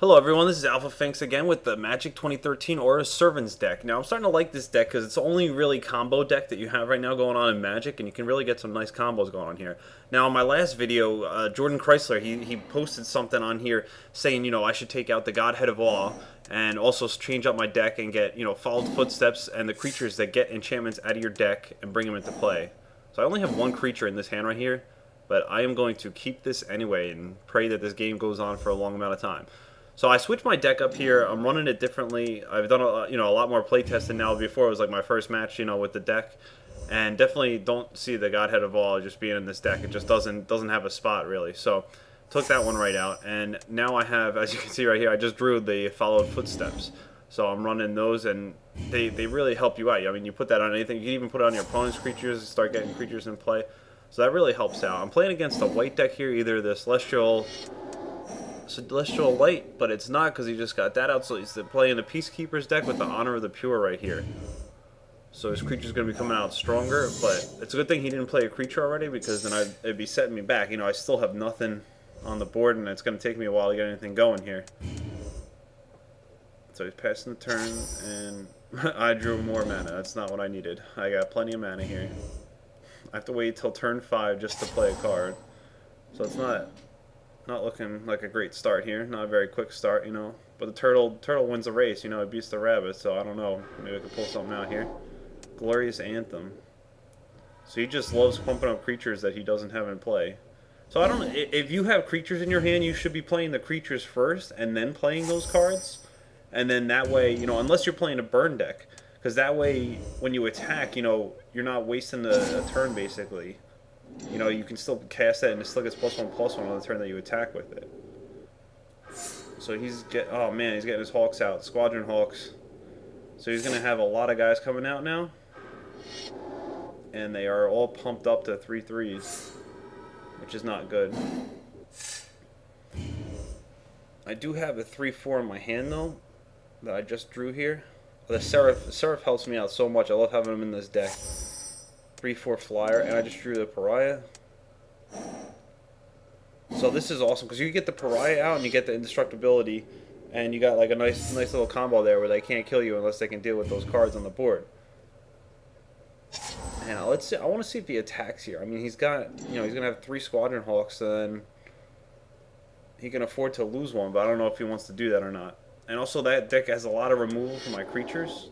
Hello everyone, this is AlphaFinx again with the Magic 2013 Aura Servants deck. Now I'm starting to like this deck because it's the only really combo deck that you have right now going on in Magic, and you can really get some nice combos going on here. Now in my last video, Jordan Chrysler, he posted something on here saying, I should take out the Godhead of Awe and also change up my deck and get, Followed Footsteps and the creatures that get enchantments out of your deck and bring them into play. So I only have one creature in this hand right here, but I am going to keep this anyway and pray that this game goes on for a long amount of time. So I switched my deck up here. I'm running it differently. I've done a lot more playtesting now. Before it was like my first match, with the deck, and definitely don't see the Godhead of All just being in this deck. It just doesn't have a spot really. So took that one right out, and now I have, as you can see right here, I just drew the Followed Footsteps. So I'm running those, and they really help you out. I mean, you put that on anything. You can even put it on your opponent's creatures and start getting creatures in play. So that really helps out. I'm playing against a white deck here, either the Celestial Light, but it's not because he just got that out, so he's playing the Peacekeepers deck with the Honor of the Pure right here. So his creature's going to be coming out stronger, but it's a good thing he didn't play a creature already, because then it'd be setting me back. I still have nothing on the board, and it's going to take me a while to get anything going here. So he's passing the turn, and I drew more mana. That's not what I needed. I got plenty of mana here. I have to wait till turn 5 just to play a card. So it's not looking like a great start here. Not a very quick start, But the turtle wins the race, it beats the rabbit, so I don't know. Maybe I could pull something out here. Glorious Anthem. So he just loves pumping up creatures that he doesn't have in play. So I don't know. If you have creatures in your hand, you should be playing the creatures first and then playing those cards. And then that way, unless you're playing a burn deck. Because that way, when you attack, you're not wasting a turn, basically. You can still cast that and it still gets +1/+1 on the turn that you attack with it. So he's getting his Hawks out, Squadron Hawks. So he's going to have a lot of guys coming out now. And they are all pumped up to 3/3s, which is not good. I do have a 3/4 in my hand though, that I just drew here. The Seraph helps me out so much. I love having him in this deck. 3/4 flyer, and I just drew the Pariah. So this is awesome because you get the Pariah out and you get the indestructibility, and you got like a nice little combo there where they can't kill you unless they can deal with those cards on the board. And let's see. I want to see if he attacks here. I mean, he's got he's gonna have 3 Squadron Hawks, and he can afford to lose one, but I don't know if he wants to do that or not. And also that deck has a lot of removal for my creatures.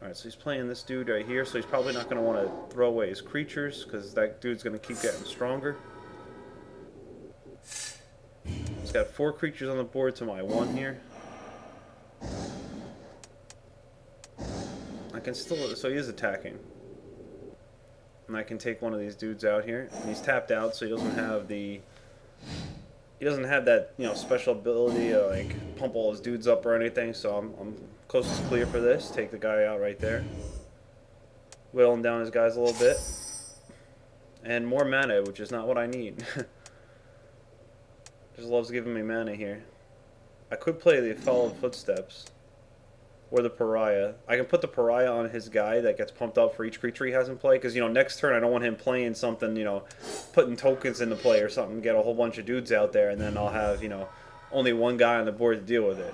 Alright, so he's playing this dude right here, so he's probably not going to want to throw away his creatures, because that dude's going to keep getting stronger. He's got 4 creatures on the board to my 1 here. I can still, so he is attacking. And I can take one of these dudes out here. And he's tapped out, so he doesn't have that, special ability to, like, pump all his dudes up or anything, so I'm close to clear for this. Take the guy out right there. Whittling down his guys a little bit. And more mana, which is not what I need. Just loves giving me mana here. I could play the Followed Footsteps. Or the Pariah. I can put the Pariah on his guy that gets pumped up for each creature he has in play. Because, next turn I don't want him playing something, putting tokens into play or something. Get a whole bunch of dudes out there. And then I'll have, only one guy on the board to deal with it.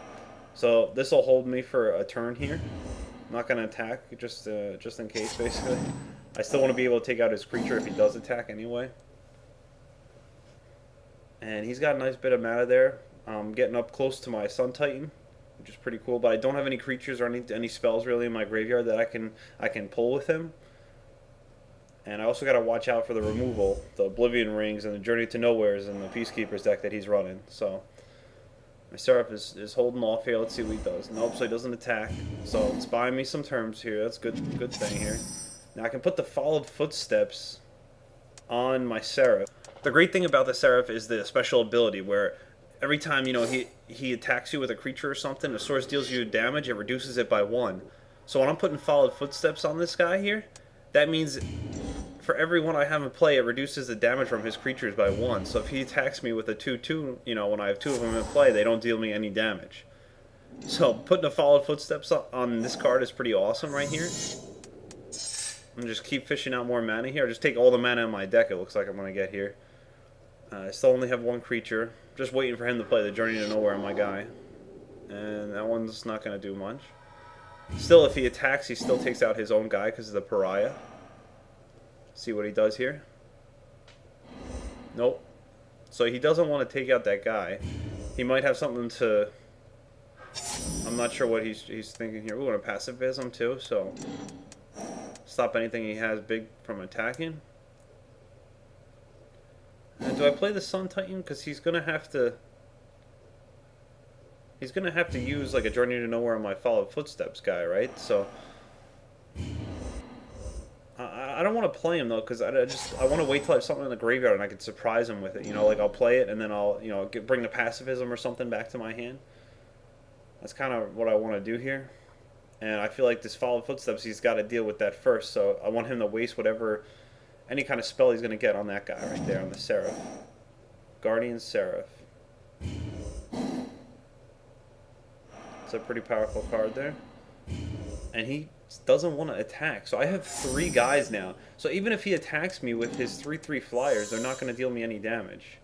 So this will hold me for a turn here. I'm not going to attack, just in case, basically. I still want to be able to take out his creature if he does attack anyway. And he's got a nice bit of mana there. I'm getting up close to my Sun Titan, which is pretty cool. But I don't have any creatures or any spells really in my graveyard that I can pull with him. And I also got to watch out for the removal, the Oblivion Rings and the Journey to Nowheres in the Peacekeepers deck that he's running. So my Seraph is holding off here. Let's see what he does. Nope, so he doesn't attack. So it's buying me some terms here. That's good thing here. Now I can put the Followed Footsteps on my Seraph. The great thing about the Seraph is the special ability where every time, he attacks you with a creature or something, the source deals you damage, it reduces it by 1. So when I'm putting Followed Footsteps on this guy here, that means for every one I have in play, it reduces the damage from his creatures by 1. So if he attacks me with a 2/2, when I have 2 of them in play, they don't deal me any damage. So putting the Followed Footsteps on this card is pretty awesome right here. I'm just keep fishing out more mana here. Just take all the mana in my deck, it looks like I'm going to get here. I still only have 1 creature. Just waiting for him to play the Journey to Nowhere on my guy. And that one's not going to do much. Still, if he attacks, he still takes out his own guy because of the pariah. See what he does here. Nope. So he doesn't want to take out that guy. He might have something to... I'm not sure what he's thinking here. Ooh, and a pacifism too, so... Stop anything he has big from attacking. And do I play the Sun Titan? Because he's going to have to... He's going to have to use like a Journey to Nowhere on my Follow Footsteps guy, right? So... I don't want to play him though, because I want to wait till I have something in the graveyard and I can surprise him with it. You know, like I'll play it and then I'll bring the pacifism or something back to my hand. That's kind of what I want to do here, and I feel like this Follow Footsteps, he's got to deal with that first. So I want him to waste any kind of spell he's going to get on that guy right there on the Seraph, Guardian Seraph. It's a pretty powerful card there, and he doesn't want to attack. So I have 3 guys now. So even if he attacks me with his 3/3 flyers, they're not going to deal me any damage.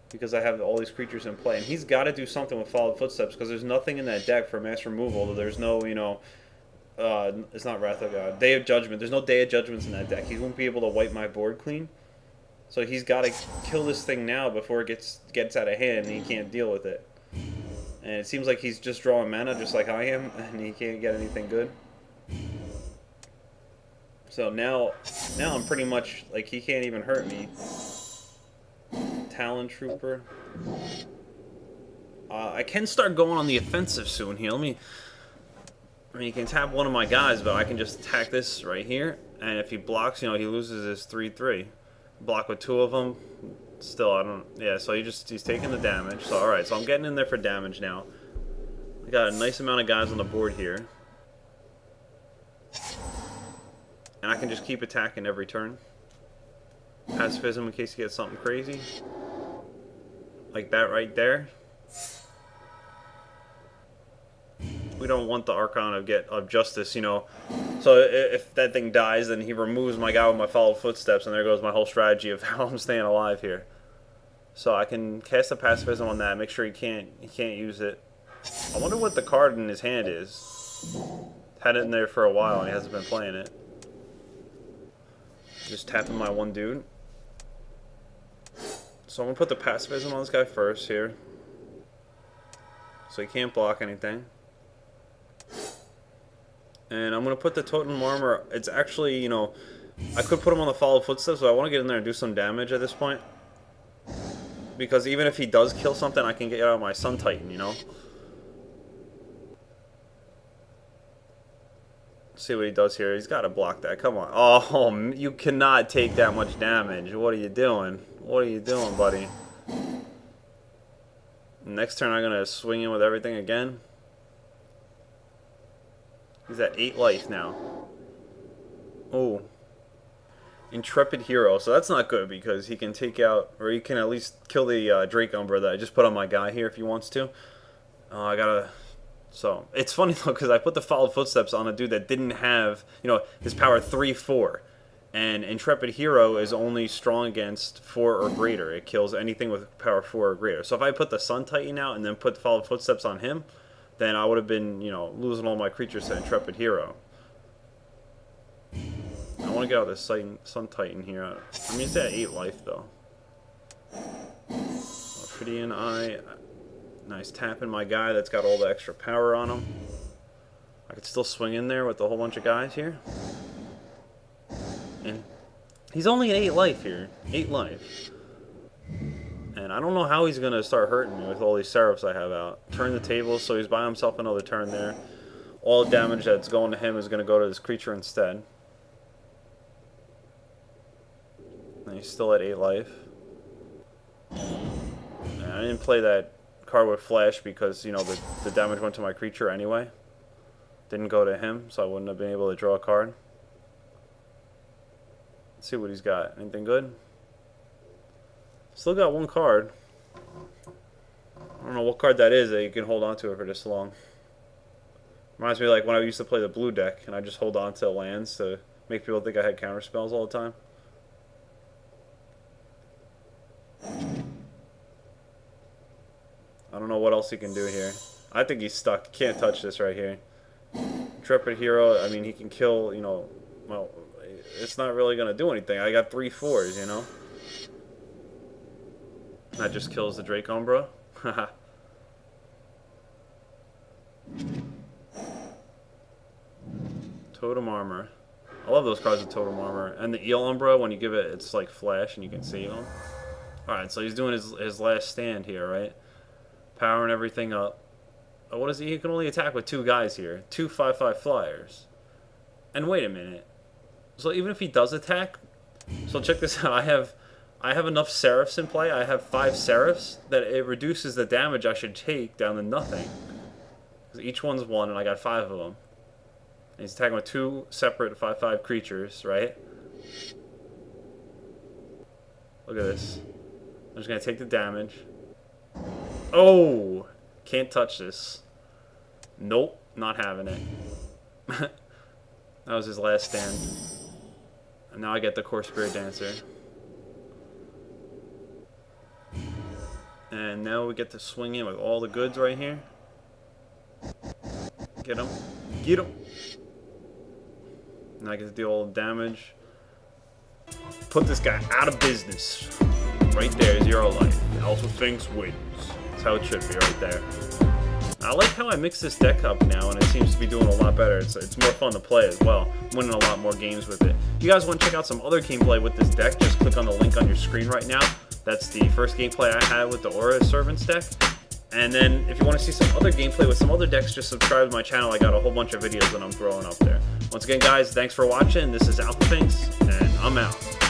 Because I have all these creatures in play. And he's got to do something with Followed Footsteps, because there's nothing in that deck for mass removal. There's no, it's not Wrath of God. Day of Judgment. There's no Day of Judgments in that deck. He won't be able to wipe my board clean. So he's got to kill this thing now before it gets out of hand and he can't deal with it. And it seems like he's just drawing mana just like I am, and he can't get anything good. So now I'm pretty much like he can't even hurt me. Talon Trooper. I can start going on the offensive soon here. You can tap one of my guys, but I can just attack this right here. And if he blocks, he loses his 3/3. Block with 2 of them. Still, I don't... Yeah, so he's taking the damage. So, alright, so I'm getting in there for damage now. I got a nice amount of guys on the board here. And I can just keep attacking every turn. Pacifism in case you get something crazy. Like that right there. We don't want the Archon of Justice, So if that thing dies, then he removes my guy with my Followed Footsteps, and there goes my whole strategy of how I'm staying alive here. So I can cast a Pacifism on that, make sure he can't use it. I wonder what the card in his hand is. Had it in there for a while and he hasn't been playing it. Just tapping my one dude. So I'm going to put the Pacifism on this guy first here. So he can't block anything. And I'm going to put the Totem Armor. It's actually, I could put him on the Followed Footsteps, but I want to get in there and do some damage at this point. Because even if he does kill something, I can get out of my Sun Titan, See what he does here. He's got to block that. Come on. Oh, you cannot take that much damage. What are you doing? What are you doing, buddy? Next turn, I'm going to swing in with everything again. He's at 8 life now. Oh. Intrepid Hero. So that's not good because he can take out, or he can at least kill the Drake Umbra that I just put on my guy here if he wants to. I gotta... So, it's funny though because I put the Followed Footsteps on a dude that didn't have, his power 3/4. And Intrepid Hero is only strong against 4 or greater. It kills anything with power 4 or greater. So if I put the Sun Titan out and then put Followed Footsteps on him, then I would have been, losing all my creatures to Intrepid Hero. I want to get out this Sun Titan here. He's at 8 life, though. Ophidian Eye. Nice tapping my guy that's got all the extra power on him. I could still swing in there with a whole bunch of guys here. And he's only at 8 life here. 8 life. And I don't know how he's going to start hurting me with all these Seraphs I have out. Turn the tables, so he's by himself another turn there. All the damage that's going to him is going to go to this creature instead. And he's still at 8 life. And I didn't play that card with Flash because, the damage went to my creature anyway. Didn't go to him, so I wouldn't have been able to draw a card. Let's see what he's got. Anything good? Still got 1 card. I don't know what card that is that you can hold on to it for this long. Reminds me of like when I used to play the blue deck and I just hold on to lands to make people think I had counter spells all the time. I don't know what else he can do here. I think he's stuck. Can't touch this right here. Intrepid Hero, I mean, he can kill, you know, well, it's not really going to do anything. I got 3 4s, you know? That just kills the Drake Umbra. Haha. Totem Armor. I love those cards with Totem Armor. And the Eel Umbra, when you give it, it's like flash and you can see them. Alright, so he's doing his last stand here, right? Powering everything up. What is he? He can only attack with 2 guys here. 2 5/5 flyers. And wait a minute. So even if he does attack, so check this out. I have enough Seraphs in play. I have 5 Seraphs that it reduces the damage I should take down to nothing. Because each one's 1, and I got 5 of them. And he's attacking with 2 separate 5/5 creatures, right? Look at this. I'm just gonna take the damage. Oh! Can't touch this. Nope, not having it. That was his last stand. And now I get the Core Spirit Dancer. And now we get to swing in with all the goods right here. Get him. Get him. Now I get to deal all the damage. Put this guy out of business. Right there, 0 life. AlphaFinx wins. That's how it should be right there. I like how I mix this deck up now, and it seems to be doing a lot better. It's more fun to play as well. I'm winning a lot more games with it. If you guys want to check out some other gameplay with this deck, just click on the link on your screen right now. That's the first gameplay I had with the Aura Servants deck. And then if you want to see some other gameplay with some other decks, just subscribe to my channel. I got a whole bunch of videos that I'm throwing up there. Once again, guys, thanks for watching. This is AlphaFinx, and I'm out.